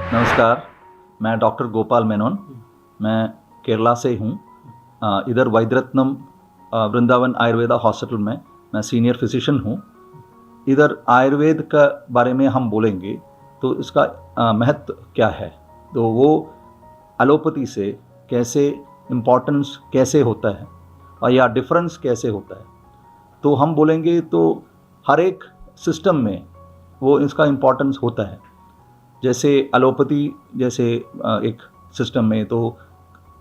नमस्कार, मैं डॉक्टर गोपाल मेनन। मैं केरला से हूँ। इधर वैद्यरत्नम वृंदावन आयुर्वेदा हॉस्पिटल में मैं सीनियर फिजिशियन हूँ। इधर आयुर्वेद का बारे में हम बोलेंगे तो इसका महत्व क्या है, तो वो एलोपैथी से कैसे इम्पोर्टेंस कैसे होता है और या डिफरेंस कैसे होता है, तो हम बोलेंगे तो हर एक सिस्टम में वो इसका इम्पोर्टेंस होता है। जैसे एलोपैथी जैसे एक सिस्टम में तो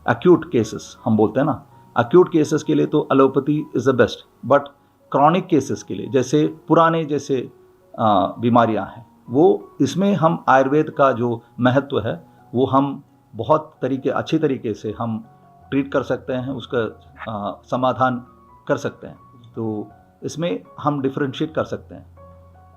एक्यूट केसेस हम बोलते हैं ना, एक्यूट केसेस के लिए तो allopathy is the best. But chronic cases के लिए जैसे पुराने जैसे बीमारियां हैं, वो इसमें हम आयुर्वेद का जो महत्व है वो हम बहुत अच्छी तरीके से हम ट्रीट कर सकते हैं, उसका समाधान कर सकते हैं। तो इसमें हम डिफरेंशिएट कर सकते हैं।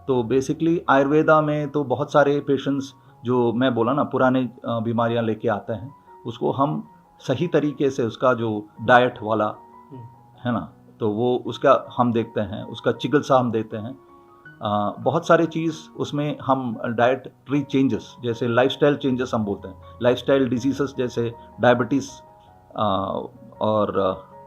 तो बेसिकली आयुर्वेदा में तो बहुत सारे पेशेंट्स जो मैं बोला ना पुराने बीमारियां लेके आते हैं, उसको हम सही तरीके से उसका जो डाइट वाला है ना, तो वो उसका हम देखते हैं, उसका चिकित्सा हम देते हैं। बहुत सारे चीज़ उसमें हम डाइटरी चेंजेस जैसे लाइफस्टाइल चेंजेस हम बोलते हैं, लाइफस्टाइल डिजीज़ेस जैसे डायबिटीज़ और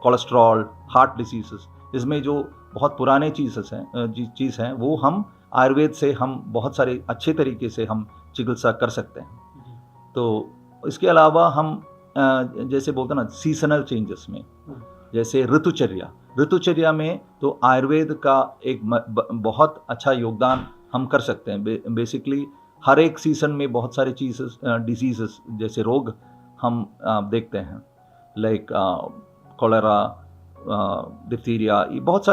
कोलेस्ट्रॉल, हार्ट डिजीज़ेस, इसमें जो बहुत पुराने चीज़ हैं वो हम आयुर्वेद से हम बहुत सारे अच्छे तरीके से हम चिकित्सा कर सकते हैं। तो इसके अलावा हम जैसे बोलते हैं ना सीजनल चेंजेस में, जैसे ऋतुचर्या में तो आयुर्वेद का एक बहुत अच्छा योगदान हम कर सकते हैं। बेसिकली हर एक सीजन में बहुत सारे डिजीज़ेस जैसे रोग हम देखते हैं, लाइक कॉलेरा, डिप्थीरिया, ये बहुत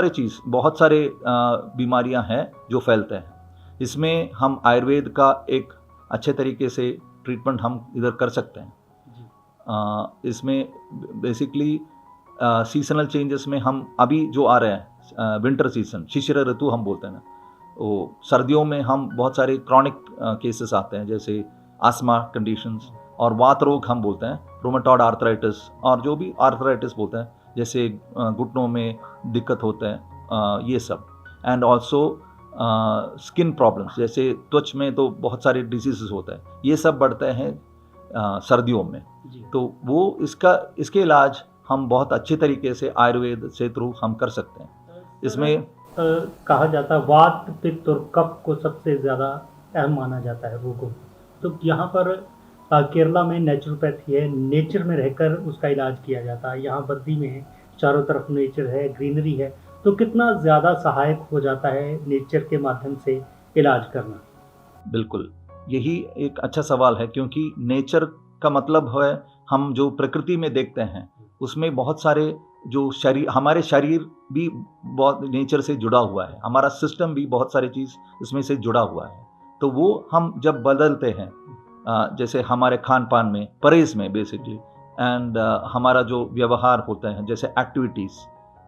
सारे बीमारियां हैं जो फैलते हैं। इसमें हम आयुर्वेद का एक अच्छे तरीके से ट्रीटमेंट हम इधर कर सकते हैं। इसमें बेसिकली सीजनल चेंजेस में हम अभी जो आ रहे हैं विंटर सीजन, शिशिर ऋतु हम बोलते हैं ना, वो सर्दियों में हम बहुत सारे क्रॉनिक केसेस आते हैं जैसे आस्मा कंडीशंस और वात रोग हम बोलते हैं, रोमेटॉइड आर्थराइटिस और जो भी आर्थराइटिस बोलते हैं, जैसे घुटनों में दिक्कत होते हैं, ये सब। एंड ऑल्सो स्किन प्रॉब्लम्स जैसे त्वच में तो बहुत सारे डिजीज़ होते हैं, ये सब बढ़ते हैं सर्दियों में। तो वो इसके इलाज हम बहुत अच्छे तरीके से आयुर्वेद से थ्रू हम कर सकते हैं। इसमें कहा जाता है वात, पित्त और कफ को सबसे ज़्यादा अहम माना जाता है रोगों। तो यहाँ पर केरला में नेचुरोपैथी है, नेचर में रहकर उसका इलाज किया जाता है। यहाँ बद्दी में है, चारों तरफ नेचर है, ग्रीनरी है, तो कितना ज़्यादा सहायक हो जाता है नेचर के माध्यम से इलाज करना। बिल्कुल, यही एक अच्छा सवाल है, क्योंकि नेचर का मतलब है हम जो प्रकृति में देखते हैं उसमें बहुत सारे जो हमारे शरीर भी बहुत नेचर से जुड़ा हुआ है, हमारा सिस्टम भी बहुत सारी चीज़ इसमें से जुड़ा हुआ है। तो वो हम जब बदलते हैं जैसे हमारे खान पान में, परहेज में बेसिकली, एंड हमारा जो व्यवहार होता है जैसे एक्टिविटीज़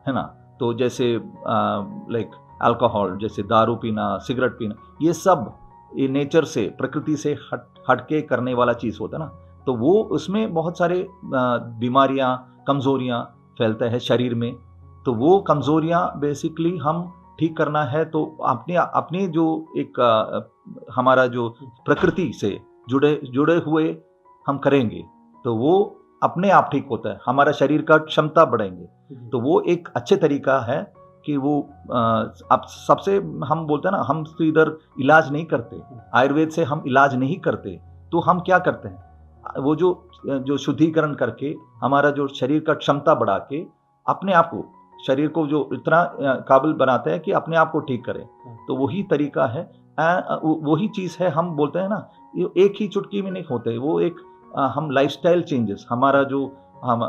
है ना, तो जैसे लाइक अल्कोहल, जैसे दारू पीना, सिगरेट पीना, ये सब ये नेचर से प्रकृति से हटके करने वाला चीज़ होता है ना, तो वो उसमें बहुत सारे बीमारियां, कमज़ोरियां फैलते हैं शरीर में। तो वो कमज़ोरियां बेसिकली हम ठीक करना है तो अपने जो एक हमारा जो प्रकृति से जुड़े हुए हम करेंगे तो वो अपने आप ठीक होता है, हमारा शरीर का क्षमता बढ़ेंगे। तो वो एक अच्छे तरीका है कि वो अब सबसे हम बोलते हैं ना, हम तो इधर इलाज नहीं करते, आयुर्वेद से हम इलाज नहीं करते, तो हम क्या करते हैं, वो जो शुद्धिकरण करके हमारा जो शरीर का क्षमता बढ़ा के अपने आप को, शरीर को जो इतना काबिल बनाते हैं कि अपने आप को ठीक करें, तो वही तरीका है। वही चीज़ है, हम बोलते हैं ना, एक ही चुटकी में नहीं होते, वो एक हम लाइफस्टाइल चेंजेस, हमारा जो हम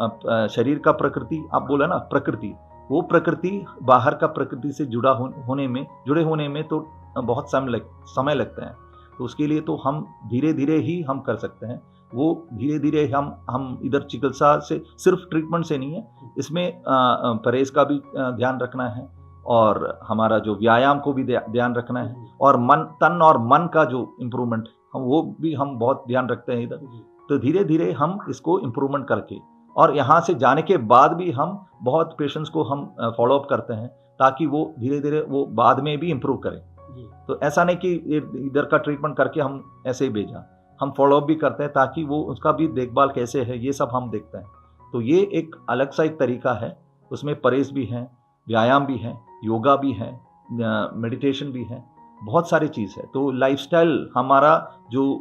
शरीर का प्रकृति, आप बोला ना प्रकृति, वो प्रकृति बाहर का प्रकृति से जुड़े होने में तो बहुत समय लगता है। तो उसके लिए तो हम धीरे धीरे ही हम कर सकते हैं। वो धीरे धीरे हम इधर चिकित्सा से, सिर्फ ट्रीटमेंट से नहीं है, इसमें परहेज का भी ध्यान रखना है और हमारा जो व्यायाम को भी ध्यान रखना है, और तन और मन का जो इम्प्रूवमेंट वो भी हम बहुत ध्यान रखते हैं इधर। तो धीरे धीरे हम इसको इम्प्रूवमेंट करके, और यहाँ से जाने के बाद भी हम बहुत पेशेंट्स को हम फॉलो अप करते हैं ताकि वो धीरे धीरे वो बाद में भी इम्प्रूव करें। तो ऐसा नहीं कि इधर का ट्रीटमेंट करके हम ऐसे ही भेजा, हम फॉलोअप भी करते हैं ताकि वो उसका भी देखभाल कैसे है ये सब हम देखते हैं। तो ये एक अलग सा एक तरीका है, उसमें परहेज भी है, व्यायाम भी है, योगा भी है, मेडिटेशन भी है, बहुत सारी चीज़ है। तो लाइफस्टाइल हमारा जो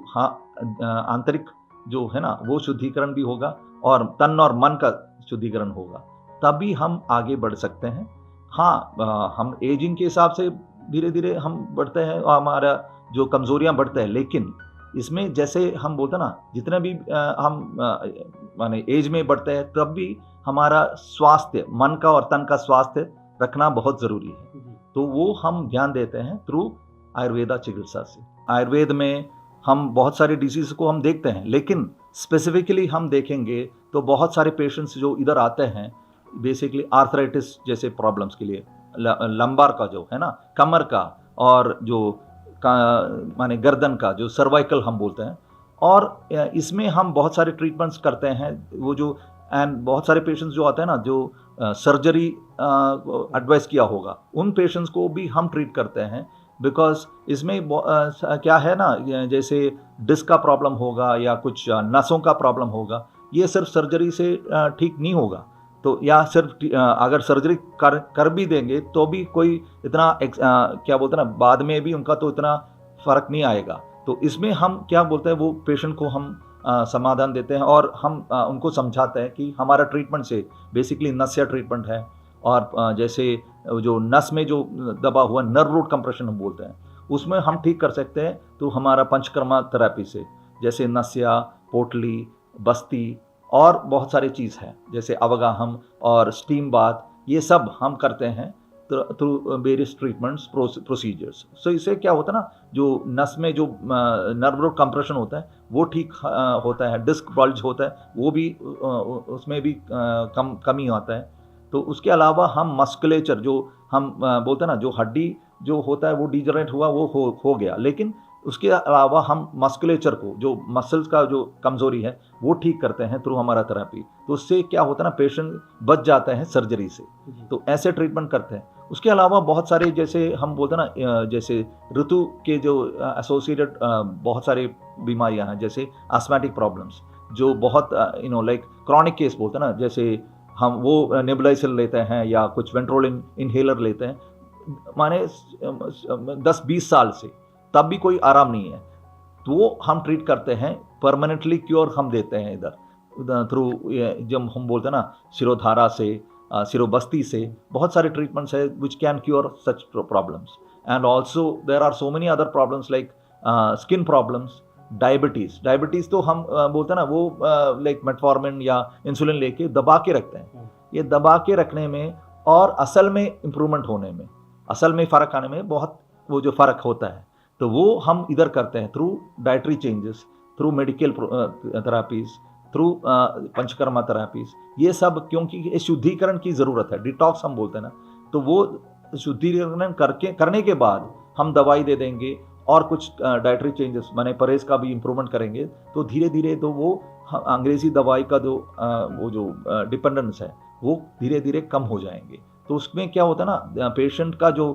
आंतरिक जो है ना वो शुद्धिकरण भी होगा और तन और मन का शुद्धिकरण होगा, तभी हम आगे बढ़ सकते हैं। हाँ, हम एजिंग के हिसाब से धीरे धीरे हम बढ़ते हैं और हमारा जो कमज़ोरियाँ बढ़ते हैं, लेकिन इसमें जैसे हम बोलते हैं ना जितने भी हम माने एज में बढ़ते हैं तब भी हमारा स्वास्थ्य, मन का और तन का स्वास्थ्य रखना बहुत ज़रूरी है। तो वो हम ध्यान देते हैं थ्रू आयुर्वेदा चिकित्सा से। आयुर्वेद में हम बहुत सारे डिजीज़ को हम देखते हैं, लेकिन स्पेसिफिकली हम देखेंगे तो बहुत सारे पेशेंट्स जो इधर आते हैं बेसिकली आर्थराइटिस जैसे प्रॉब्लम्स के लिए, लंबार का जो है ना, कमर का, और जो माने गर्दन का जो सर्वाइकल हम बोलते हैं, और इसमें हम बहुत सारे ट्रीटमेंट्स करते हैं। वो जो एंड बहुत सारे पेशेंट्स जो आते हैं ना जो सर्जरी एडवाइस किया होगा, उन पेशेंट्स को भी हम ट्रीट करते हैं। बिकॉज इसमें क्या है ना, जैसे डिस्क का प्रॉब्लम होगा या कुछ नसों का प्रॉब्लम होगा, ये सिर्फ सर्जरी से ठीक नहीं होगा। तो या सिर्फ अगर सर्जरी कर भी देंगे तो भी कोई इतना क्या बोलते हैं ना, बाद में भी उनका तो इतना फ़र्क नहीं आएगा। तो इसमें हम क्या बोलते हैं, वो पेशेंट को हम समाधान देते हैं और हम उनको समझाते हैं कि हमारा ट्रीटमेंट से बेसिकली नसिया ट्रीटमेंट है, और जैसे जो नस में जो दबा हुआ नर्व रूट कंप्रेशन हम बोलते हैं, उसमें हम ठीक कर सकते हैं। तो हमारा पंचकर्मा थेरेपी से, जैसे नसिया, पोटली, बस्ती और बहुत सारी चीज़ है, जैसे अवगाहम और स्टीम बाथ, ये सब हम करते हैं थ्रू वेरियस ट्रीटमेंट्स प्रोसीजर्स। सो इससे क्या होता है ना, जो नस में जो नर्व रूट कंप्रेशन होता है वो ठीक होता है, डिस्क बल्ज होता है वो भी उसमें भी कमी आता है। तो उसके अलावा हम मस्कुलेचर जो हम बोलते हैं ना, जो हड्डी जो होता है वो डिजनरेट हुआ वो हो गया, लेकिन उसके अलावा हम मस्कुलेचर को, जो मसल्स का जो कमज़ोरी है वो ठीक करते हैं थ्रू हमारा थेरेपी। तो उससे क्या होता है ना, पेशेंट बच जाते हैं सर्जरी से। तो ऐसे ट्रीटमेंट करते हैं। उसके अलावा बहुत सारे जैसे हम बोलते हैं ना, जैसे ऋतु के जो एसोसिएटेड बहुत सारी बीमारियां हैं, जैसे आस्थमेटिक प्रॉब्लम्स, जो बहुत लाइक क्रॉनिक केस बोलते हैं ना, जैसे हम वो नेबुलाइजर लेते हैं या कुछ वेंट्रोलिन इनहेलर लेते हैं, माने 10-20 साल से, तब भी कोई आराम नहीं है, तो वो हम ट्रीट करते हैं, परमानेंटली क्योर हम देते हैं इधर थ्रू, जब हम बोलते हैं ना शिरोधारा से, शिरोबस्ती से, बहुत सारे ट्रीटमेंट्स है which can cure such problems. And also there are so many other problems like skin problems, diabetes तो हम बोलते हैं ना वो लाइक मेटफॉर्मिन या इंसुलिन लेके दबा के रखते हैं। ये दबा के रखने में और असल में इम्प्रूवमेंट होने में, असल में फ़र्क आने में बहुत वो जो फ़र्क होता है, तो वो हम इधर करते हैं through dietary changes, through medical therapies, through Panchakarma therapies, ये सब, क्योंकि शुद्धिकरण की ज़रूरत है, डिटॉक्स हम बोलते हैं ना। तो वो शुद्धिकरण करने के बाद हम दवाई दे देंगे और कुछ डाइटरी चेंजेस माने परहेज का भी इम्प्रूवमेंट करेंगे, तो धीरे धीरे तो वो अंग्रेज़ी दवाई का जो वो जो डिपेंडेंस है वो धीरे धीरे कम हो जाएंगे। तो उसमें क्या होता है ना, पेशेंट का जो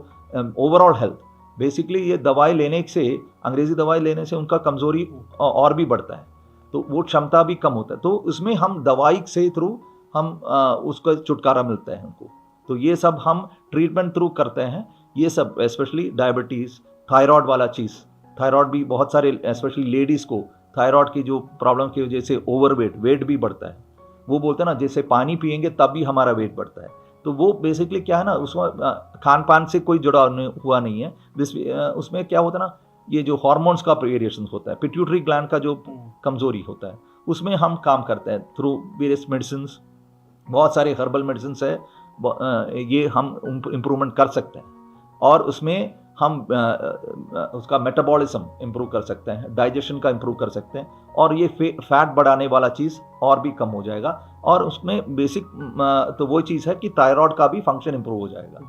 ओवरऑल हेल्थ, बेसिकली ये दवाई लेने से, अंग्रेज़ी दवाई लेने से उनका कमज़ोरी और भी बढ़ता है, तो वो क्षमता भी कम होता है। तो उसमें हम दवाई से थ्रू हम उसका छुटकारा मिलता है उनको। तो ये सब हम ट्रीटमेंट थ्रू करते हैं। ये सब स्पेशली डायबिटीज़, थायराइड वाला चीज़, थायराइड भी बहुत सारे स्पेशली लेडीज़ को थायराइड की जो प्रॉब्लम की वजह से वेट भी बढ़ता है। वो बोलते हैं ना, जैसे पानी पिएंगे तब भी हमारा वेट बढ़ता है। तो वो बेसिकली क्या है ना, उसमें खान पान से कोई जुड़ा हुआ नहीं है। उसमें क्या होता है ना, ये जो हार्मोन्स का वेरिएशन होता है, पिट्यूटरी ग्लैंड का जो कमज़ोरी होता है, उसमें हम काम करते हैं थ्रू वेरियस मेडिसिन। बहुत सारे हर्बल मेडिसिन है, ये हम इम्प्रूवमेंट कर सकते हैं, और उसमें हम उसका मेटाबॉलिज्म इम्प्रूव कर सकते हैं, डाइजेशन का इम्प्रूव कर सकते हैं, और ये फैट बढ़ाने वाला चीज़ और भी कम हो जाएगा। और उसमें बेसिक तो वो चीज़ है कि थायराइड का भी फंक्शन इम्प्रूव हो जाएगा।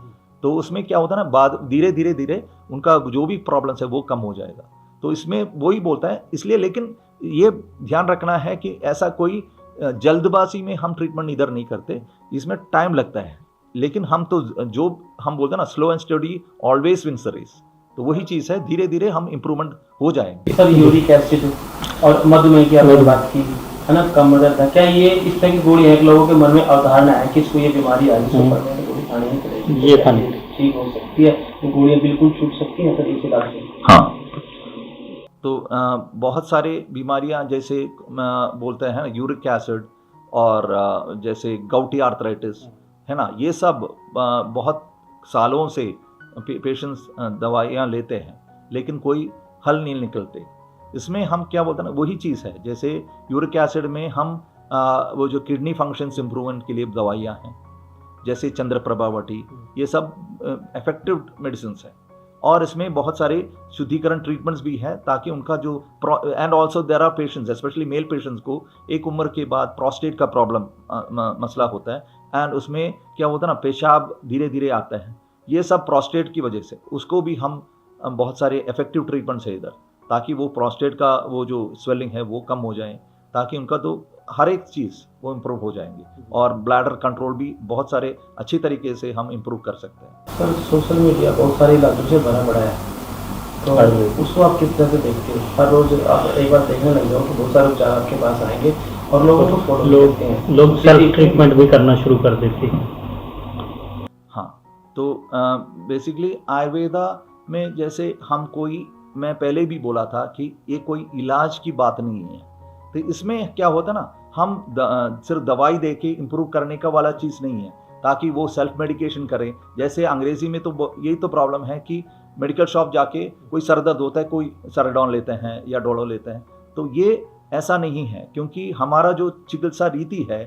तो उसमें क्या होता है ना, बाद धीरे धीरे उनका जो भी प्रॉब्लम्स है वो कम हो जाएगा। तो इसमें वही बोलता है इसलिए, लेकिन ये ध्यान रखना है कि ऐसा कोई जल्दबाजी में हम ट्रीटमेंट इधर नहीं करते, इसमें टाइम लगता है। लेकिन हम तो जो हम बोलते हैं ना, slow and steady always wins the race, तो वही चीज़ है, धीरे धीरे हम इम्प्रूवमेंट हो जाएंगे। सर यूरिक एसिड और मधुमेह की आपने बात की है ना, कम दर्द है, क्या ये इस तरह की गोली है कि लोगों के मन में अवधारणा है कि इसको ये बीमारी आ जिसको परमानेंट गोली खानी ही पड़ेगी, ये खानी ठीक हो सकती है, तो गोलियां बिल्कुल छूट सकती हैं सर इस इलाज से? हाँ, तो बहुत सारे बीमारियां जैसे बोलते हैं यूरिक एसिड और जैसे गाउटी आर्थराइटिस है ना, ये सब बहुत सालों से पेशेंट्स दवाइयाँ लेते हैं लेकिन कोई हल नहीं निकलते। इसमें हम क्या बोलते हैं ना, वही चीज़ है जैसे यूरिक एसिड में हम वो जो किडनी फंक्शंस इम्प्रूवमेंट के लिए दवाइयाँ हैं जैसे चंद्रप्रभावटी, ये सब इफेक्टिव मेडिसिन है। और इसमें बहुत सारे शुद्धिकरण ट्रीटमेंट्स भी हैं ताकि उनका जो and also there are patients specially male patients को एक उम्र के बाद प्रोस्टेट का प्रॉब्लम मसला होता है एंड उसमें क्या होता है ना, पेशाब धीरे धीरे आता है, ये सब प्रोस्टेट की वजह से। उसको भी हम बहुत सारे इफेक्टिव ट्रीटमेंट्स है इधर ताकि वो प्रोस्टेट का वो जो स्वेलिंग है वो कम हो जाए, ताकि उनका तो हर एक चीज़ वो इम्प्रूव हो जाएंगे। और ब्लैडर कंट्रोल भी बहुत सारे अच्छी तरीके से हम इम्प्रूव कर सकते हैं। सर सोशल मीडिया बहुत सारे इलाकों से भरा पड़ा है, तो उसको आप किस तरह से देखते हो? हर रोज आप एक बार देखने लग जाओ तो बहुत सारे उपचार आपके पास आएंगे और लोगों को फॉलो करते हैं, लोग सेल्फ ट्रीटमेंट भी करना शुरू कर देते हैं। हाँ, तो बेसिकली आयुर्वेदा में जैसे हम कोई, मैं पहले भी बोला था कि ये कोई इलाज की बात नहीं है। तो इसमें क्या होता है ना, हम सिर्फ दवाई दे के इम्प्रूव करने का वाला चीज़ नहीं है ताकि वो सेल्फ मेडिकेशन करें। जैसे अंग्रेज़ी में तो यही तो प्रॉब्लम है कि मेडिकल शॉप जाके कोई सर दर्द होता है, कोई सरडॉन लेते हैं या डोलो लेते हैं, तो ये ऐसा नहीं है क्योंकि हमारा जो चिकित्सा रीति है,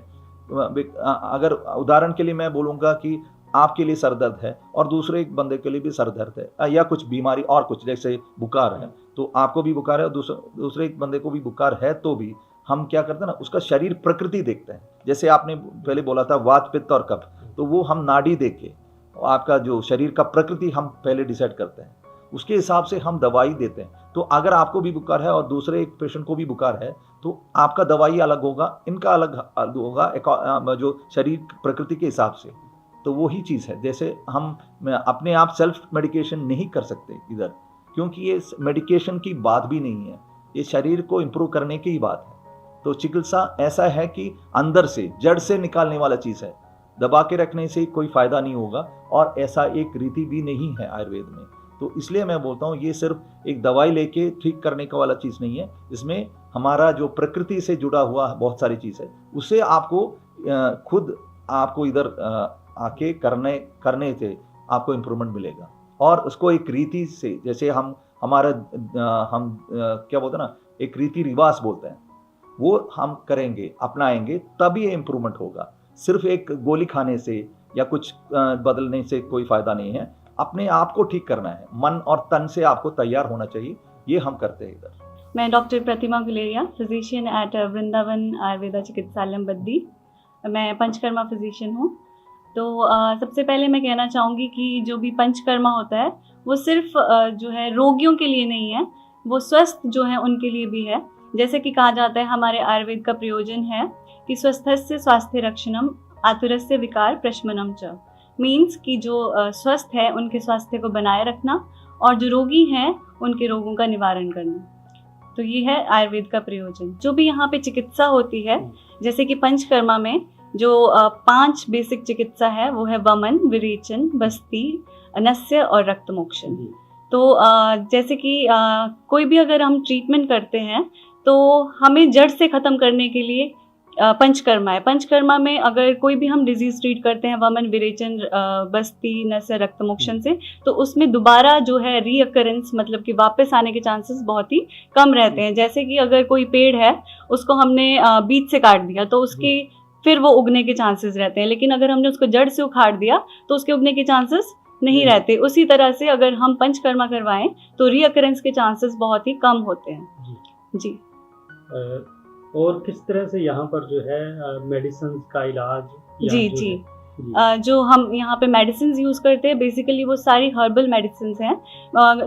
अगर उदाहरण के लिए मैं बोलूँगा कि आपके लिए सर दर्द है और दूसरे एक बंदे के लिए भी सर दर्द है या कुछ बीमारी और कुछ जैसे बुखार है, तो आपको भी बुखार है और दूसरे एक बंदे को भी बुखार है, तो भी हम क्या करते हैं ना, उसका शरीर प्रकृति देखते हैं। जैसे आपने पहले बोला था वात पित्त और कफ, तो वो हम नाड़ी देख के आपका जो शरीर का प्रकृति हम पहले डिसाइड करते हैं, उसके हिसाब से हम दवाई देते हैं। तो अगर आपको भी बुखार है और दूसरे एक पेशेंट को भी बुखार है तो आपका दवाई अलग होगा, इनका अलग होगा जो शरीर प्रकृति के हिसाब से। तो वही चीज़ है, जैसे हम अपने आप सेल्फ मेडिकेशन नहीं कर सकते इधर, क्योंकि ये मेडिकेशन की बात भी नहीं है, ये शरीर को इम्प्रूव करने की ही बात है। तो चिकित्सा ऐसा है कि अंदर से जड़ से निकालने वाला चीज़ है, दबा के रखने से कोई फ़ायदा नहीं होगा और ऐसा एक रीति भी नहीं है आयुर्वेद में। तो इसलिए मैं बोलता हूँ ये सिर्फ एक दवाई लेके ठीक करने का वाला चीज़ नहीं है, इसमें हमारा जो प्रकृति से जुड़ा हुआ बहुत सारी चीज़ है, उससे आपको खुद आपको इधर आके करने से आपको इम्प्रूवमेंट मिलेगा। और उसको एक रीति से, जैसे हम क्या बोलते हैं ना, एक रीति रिवाज बोलते हैं, वो हम करेंगे, अपनाएंगे, तभी ये इम्प्रूवमेंट होगा। सिर्फ एक गोली खाने से या कुछ बदलने से कोई फ़ायदा नहीं है, अपने आप को ठीक करना है, मन और तन से आपको तैयार होना चाहिए, ये हम करते हैं इधर। मैं डॉक्टर प्रतिमा गुलेरिया, फिजिशियन एट वृंदावन आयुर्वेदा चिकित्सालय बद्दी। मैं पंचकर्मा फिजिशियन हूँ। तो सबसे पहले मैं कहना चाहूँगी कि जो भी पंचकर्मा होता है वो सिर्फ जो है रोगियों के लिए नहीं है, वो स्वस्थ जो है उनके लिए भी है। जैसे कि कहा जाता है हमारे आयुर्वेद का प्रयोजन है कि स्वस्थस्य स्वास्थ्य रक्षणम आतुरस्य विकार प्रशमनम च, मीन्स कि जो स्वस्थ है उनके स्वास्थ्य को बनाए रखना और जो रोगी हैं उनके रोगों का निवारण करना। तो ये है आयुर्वेद का प्रयोजन। जो भी यहाँ पे चिकित्सा होती है, जैसे कि पंचकर्मा में जो 5 बेसिक चिकित्सा है वो है वमन, विरेचन, बस्ती, नस्य और रक्त मोक्षण। तो जैसे कि कोई भी अगर हम ट्रीटमेंट करते हैं तो हमें जड़ से ख़त्म करने के लिए पंचकर्मा है। पंचकर्मा में अगर कोई भी हम डिजीज़ ट्रीट करते हैं वमन, विरेचन, बस्ती, नस्य, रक्त मोक्षण से, तो उसमें दोबारा जो है रीअकरेंस, मतलब कि वापस आने के चांसेस बहुत ही कम रहते हैं। जैसे कि अगर कोई पेड़ है उसको हमने बीज से काट दिया तो उसके फिर वो उगने के चांसेस रहते हैं, लेकिन अगर हमने उसको जड़ से उखाड़ दिया तो उसके उगने के चांसेस नहीं रहते। उसी तरह से अगर हम पंचकर्मा करवाएं तो रीअकरेंस के चांसेस बहुत ही कम होते हैं। जी। और किस तरह से यहाँ पर जो है मेडिसिन का इलाज जी जी जो हम यहाँ पे मेडिसिन यूज़ करते हैं बेसिकली वो सारी हर्बल मेडिसिन हैं।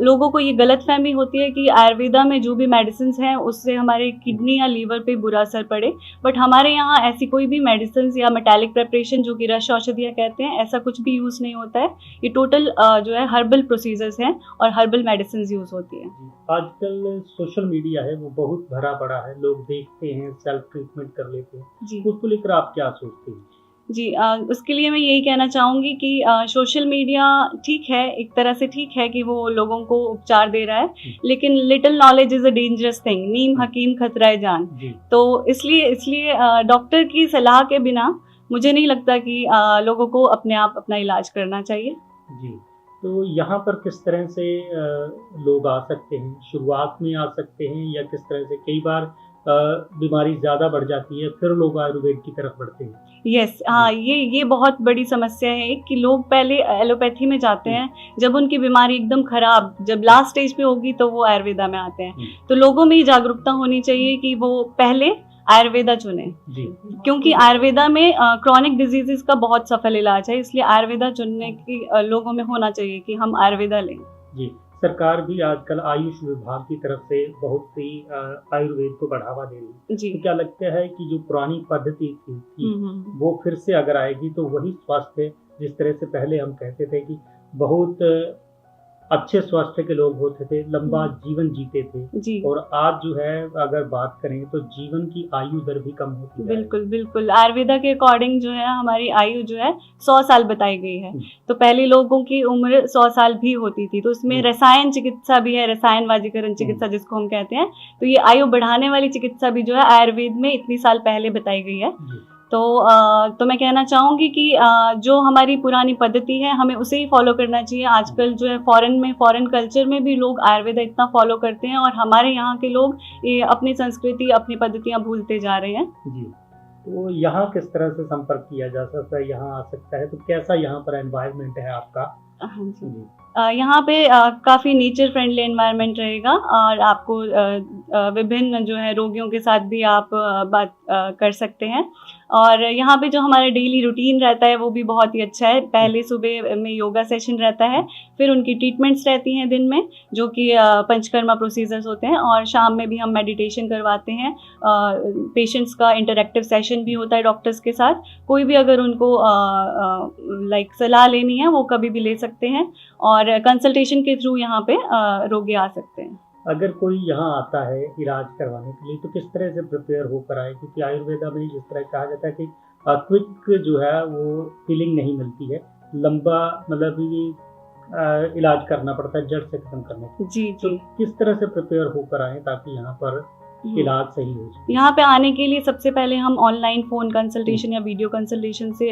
लोगों को ये गलतफहमी होती है कि आयुर्वेदा में जो भी मेडिसिन हैं उससे हमारे किडनी या लीवर पे बुरा असर पड़े, बट हमारे यहाँ ऐसी कोई भी मेडिसिन या मेटालिक प्रेपरेशन जो कि रस औषधियाँ कहते हैं ऐसा कुछ भी यूज़ नहीं होता है। ये टोटल जो है हर्बल प्रोसीजर्स हैं और हर्बल मेडिसिन यूज़ होती है। आजकल सोशल मीडिया है वो बहुत भरा पड़ा है, लोग देखते हैं, सेल्फ ट्रीटमेंट कर लेते हैं, जी उसको लेकर आप क्या सोचते हैं? जी उसके लिए मैं यही कहना चाहूँगी कि सोशल मीडिया ठीक है, एक तरह से ठीक है कि वो लोगों को उपचार दे रहा है, लेकिन little knowledge is a dangerous thing, नीम हकीम खतराए जान। तो इसलिए डॉक्टर की सलाह के बिना मुझे नहीं लगता कि लोगों को अपने आप अपना इलाज करना चाहिए। जी, तो यहाँ पर किस तरह से लोग आ सकते हैं? शुरुआत में आ सकते हैं या किस तरह से? कई बार बीमारी ज़्यादा बढ़ जाती है फिर लोग आयुर्वेद की तरफ बढ़ते हैं। यस हाँ, ये बहुत बड़ी समस्या है कि लोग पहले एलोपैथी में जाते हैं, जब उनकी बीमारी एकदम खराब जब लास्ट स्टेज पे होगी तो वो आयुर्वेदा में आते हैं। तो लोगों में ये जागरूकता होनी चाहिए कि वो पहले आयुर्वेदा चुने, जी क्योंकि आयुर्वेदा में क्रॉनिक डिजीजेस का बहुत सफल इलाज है, इसलिए आयुर्वेदा चुनने की लोगों में होना चाहिए कि हम आयुर्वेदा लें। जी, सरकार भी आजकल आयुष विभाग की तरफ से बहुत सी आयुर्वेद को बढ़ावा दे रही है। जी तो क्या लगता है कि जो पुरानी पद्धति थी वो फिर से अगर आएगी तो वही स्वास्थ्य जिस तरह से पहले हम कहते थे कि बहुत अच्छे स्वास्थ्य के लोग होते थे, लंबा जीवन जीते थे, जी और आज जो है अगर बात करें तो जीवन की आयु दर भी कम होती है। बिल्कुल बिल्कुल, आयुर्वेदा के अकॉर्डिंग जो है हमारी आयु जो है 100 साल बताई गई है। तो पहले लोगों की उम्र 100 साल भी होती थी, तो उसमें रसायन चिकित्सा भी है, रसायन वाजीकरण चिकित्सा जिसको हम कहते हैं। तो ये आयु बढ़ाने वाली चिकित्सा भी जो है आयुर्वेद में इतनी साल पहले बताई गई है। तो मैं कहना चाहूँगी कि जो हमारी पुरानी पद्धति है हमें उसे ही फॉलो करना चाहिए। आजकल जो है फॉरेन कल्चर में भी लोग आयुर्वेदा इतना फॉलो करते हैं और हमारे यहाँ के लोग ये अपनी संस्कृति अपनी पद्धतियाँ भूलते जा रहे हैं। जी, तो यहाँ किस तरह से संपर्क किया जा सकता है, यहाँ आ सकता है तो कैसा यहाँ पर एनवायरनमेंट है आपका? हाँ जी, यहाँ पे काफ़ी नेचर फ्रेंडली एनवायरनमेंट रहेगा और आपको विभिन्न जो है रोगियों के साथ भी आप बात कर सकते हैं। और यहाँ पे जो हमारा डेली रूटीन रहता है वो भी बहुत ही अच्छा है। पहले सुबह में योगा सेशन रहता है, फिर उनकी ट्रीटमेंट्स रहती हैं दिन में जो कि पंचकर्मा प्रोसीजर्स होते हैं, और शाम में भी हम मेडिटेशन करवाते हैं। पेशेंट्स का इंटरेक्टिव सेशन भी होता है डॉक्टर्स के साथ। कोई भी अगर उनको सलाह लेनी है वो कभी भी ले सकते हैं और कंसल्टेशन के थ्रू यहाँ पे रोगी आ सकते हैं। अगर कोई यहाँ आता है इलाज करवाने के लिए तो किस तरह से प्रिपेयर होकर आए? क्योंकि आयुर्वेदा में जिस तरह कहा जाता है कि क्विक जो है वो फीलिंग नहीं मिलती है, लंबा मतलब ये इलाज करना पड़ता है जड़ से खत्म करने के लिए। जी तो किस तरह से प्रिपेयर होकर आए ताकि यहाँ पर इलाज सही हो जाए? यहाँ पे आने के लिए सबसे पहले हम ऑनलाइन फ़ोन कंसल्टेशन या वीडियो कंसल्टेशन से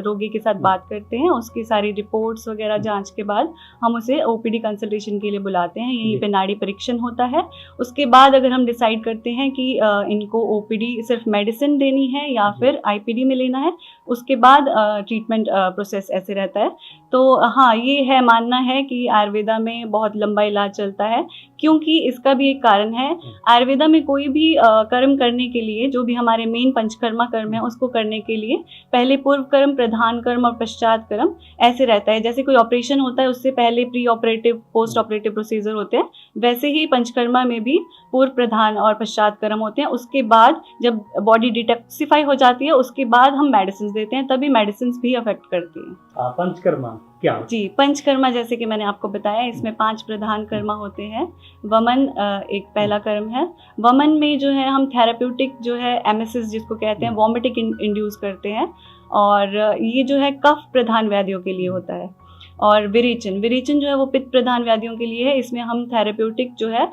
रोगी के साथ बात करते हैं। उसकी सारी रिपोर्ट्स वगैरह जांच के बाद हम उसे ओपीडी कंसल्टेशन के लिए बुलाते हैं। यहीं पे नाड़ी परीक्षण होता है। उसके बाद अगर हम डिसाइड करते हैं कि इनको ओपीडी सिर्फ मेडिसिन देनी है या फिर आईपीडी में लेना है, उसके बाद ट्रीटमेंट प्रोसेस ऐसे रहता है। तो हाँ, ये है मानना है कि आयुर्वेदा में बहुत लंबा इलाज चलता है, क्योंकि इसका भी एक कारण है। आयुर्वेदा में कोई भी कर्म करने के लिए, जो भी हमारे मेन पंचकर्मा कर्म है उसको करने के लिए पहले पूर्व कर्म, प्रधान कर्म और पश्चात कर्म ऐसे रहता है। जैसे कोई ऑपरेशन होता है उससे पहले pre operative, post operative procedure होते हैं, वैसे ही पंचकर्मा में भी पूर्व, प्रधान और पश्चात कर्म होते हैं। उसके बाद जब बॉडी डिटॉक्सिफाई हो जाती है उसके बाद हम मेडिसिन देते हैं, तभी मेडिसिन भी अफेक्ट करती हैं। पंचकर्मा क्या? जी, पंचकर्मा जैसे कि मैंने आपको बताया, इसमें 5 प्रधान कर्मा होते हैं। वमन एक पहला कर्म है। वमन में जो है हम थेराप्यूटिक जो है एमेसिस जिसको कहते हैं, वॉमिटिंग इंड्यूस करते हैं, और ये जो है कफ प्रधान व्याधियों के लिए होता है। और विरेचन जो है वो पित्त प्रधान व्याधियों के लिए है। इसमें हम थेराप्यूटिक जो है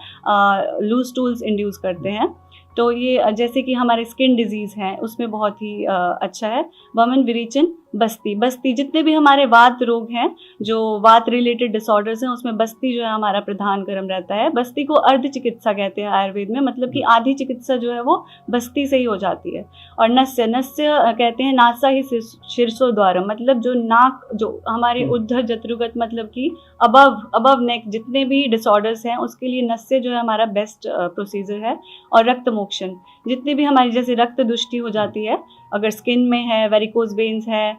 लूज टूल्स इंड्यूस करते हैं। तो ये जैसे कि हमारे स्किन डिजीज़ हैं उसमें बहुत ही अच्छा है। वमन, विरेचन, बस्ती जितने भी हमारे वात रोग हैं, जो वात रिलेटेड डिसऑर्डर्स हैं, उसमें बस्ती जो है हमारा प्रधान कर्म रहता है। बस्ती को अर्ध चिकित्सा कहते हैं आयुर्वेद में, मतलब कि आधी चिकित्सा जो है वो बस्ती से ही हो जाती है। और नस्य कहते हैं नासा ही शीर्षो द्वारम, मतलब जो नाक, जो हमारे उद्धर जत्रुगत, मतलब कि अबव नेक जितने भी डिसऑर्डर्स हैं उसके लिए नस्य जो है हमारा बेस्ट प्रोसीजर है। और रक्त मोक्षण, जितने भी हमारी जैसे रक्त दुष्टि हो जाती है, अगर स्किन में है, वेरिकोज वेन्स है,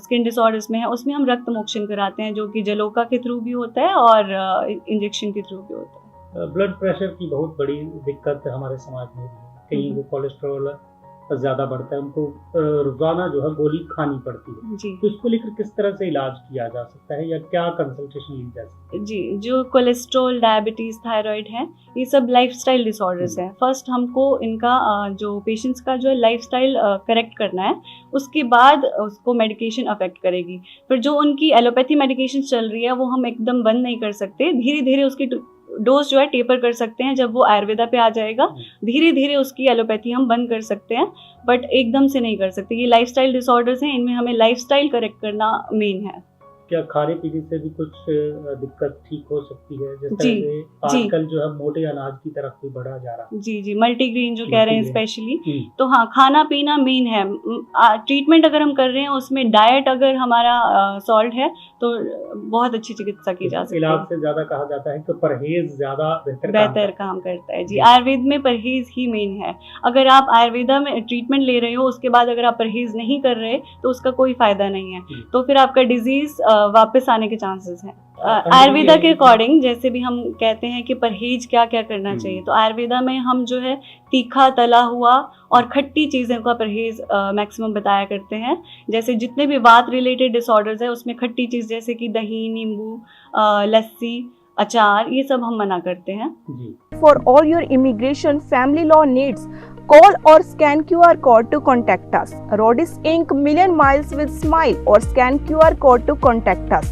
स्किन डिसऑर्डर्स में है, उसमें हम रक्त मोक्षण कराते हैं, जो कि जलोका के थ्रू भी होता है और इंजेक्शन के थ्रू भी होता है। ब्लड प्रेशर की बहुत बड़ी दिक्कत हमारे समाज में भी है। कहीं वो कोलेस्ट्रॉल ज़्यादा बढ़ता है, उनको रोज़ाना जो है गोली खानी पड़ती है। जी तो इसको लेकर किस तरह से इलाज किया जा सकता है या क्या कंसल्टेशन ली जा सकती जी, जो कोलेस्ट्रॉल, डायबिटीज़, थायराइड है, ये सब लाइफस्टाइल डिसऑर्डर्स हैं। फर्स्ट हमको इनका जो पेशेंट्स का जो है लाइफस्टाइल करेक्ट करना है, उसके बाद उसको मेडिकेशन अफेक्ट करेगी। फिर जो उनकी एलोपैथी मेडिकेशन चल रही है वो हम एकदम बंद नहीं कर सकते, धीरे धीरे उसकी डोज जो है टेपर कर सकते हैं। जब वो आयुर्वेदा पे आ जाएगा, धीरे धीरे उसकी एलोपैथी हम बंद कर सकते हैं, बट एकदम से नहीं कर सकते। ये लाइफस्टाइल डिसऑर्डर्स हैं, इनमें हमें लाइफस्टाइल करेक्ट करना मेन है। क्या खाने पीने से भी कुछ दिक्कत ठीक हो सकती है? जैसे जी, आजकल जो है मोटे अनाज की तरफ भी बढ़ा जा रहा है। जी, मल्टीग्रेन जो कह रहे हैं मल्टीग्रेन। स्पेशली, तो हाँ, खाना पीना मेन है। ट्रीटमेंट अगर हम कर रहे हैं उसमें डाइट अगर हमारा सॉल्ट है तो बहुत अच्छी चिकित्सा की जा सकती इलाज है। से ज्यादा कहा जाता है कि परहेज ज्यादा बेहतर काम करता है जी। आयुर्वेद में परहेज ही मेन है। अगर आप आयुर्वेदा में ट्रीटमेंट ले रहे हो, उसके बाद अगर आप परहेज नहीं कर रहे तो उसका कोई फायदा नहीं है, तो फिर आपका डिजीज वापस आने के चांसेस हैं। आयुर्वेदा के अकॉर्डिंग जैसे भी हम कहते हैं कि परहेज क्या क्या करना चाहिए, तो आयुर्वेदा में हम जो है तीखा, तला हुआ और खट्टी चीज़ों का परहेज मैक्सिमम बताया करते हैं। जैसे जितने भी वात रिलेटेड डिसऑर्डर्स है उसमें खट्टी चीज़ जैसे कि दही, नींबू, लस्सी, अचार, ये सब हम मना करते हैं। For all your immigration family law needs, call or scan QR code to contact us. Rodis Inc. Million Miles with Smile or scan QR code to contact us.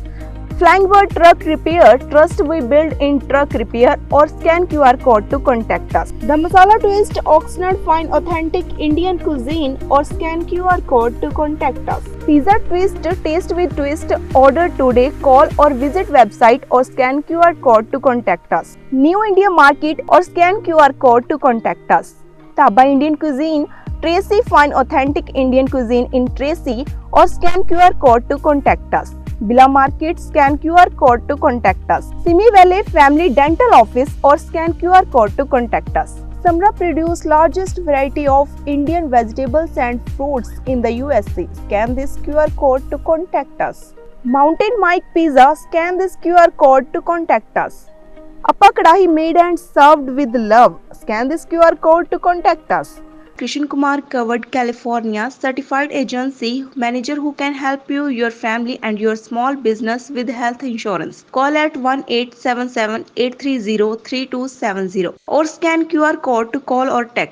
Flying Bird Truck Repair, trust we build in truck repair or scan QR code to contact us. The Masala Twist, Oxnard Fine Authentic Indian Cuisine or scan QR code to contact us. Pizza Twist, taste with twist, order today, call or visit website or scan QR code to contact us. New India Market or scan QR code to contact us. Taba Indian Cuisine, Tracy Fine Authentic Indian Cuisine in Tracy or scan QR code to contact us. Bila Market, scan QR code to contact us. Simi Valley Family Dental Office or scan QR code to contact us. Samra produce largest variety of Indian vegetables and fruits in the USA. Scan this QR code to contact us. Mountain Mike Pizza, scan this QR code to contact us. Appa Kadahi made and served with love. Scan this QR code to contact us. Krishan Kumar Covered California certified agency manager who can help you, your family and your small business with health insurance. Call at 1-877-830-3270 or scan QR code to call or text.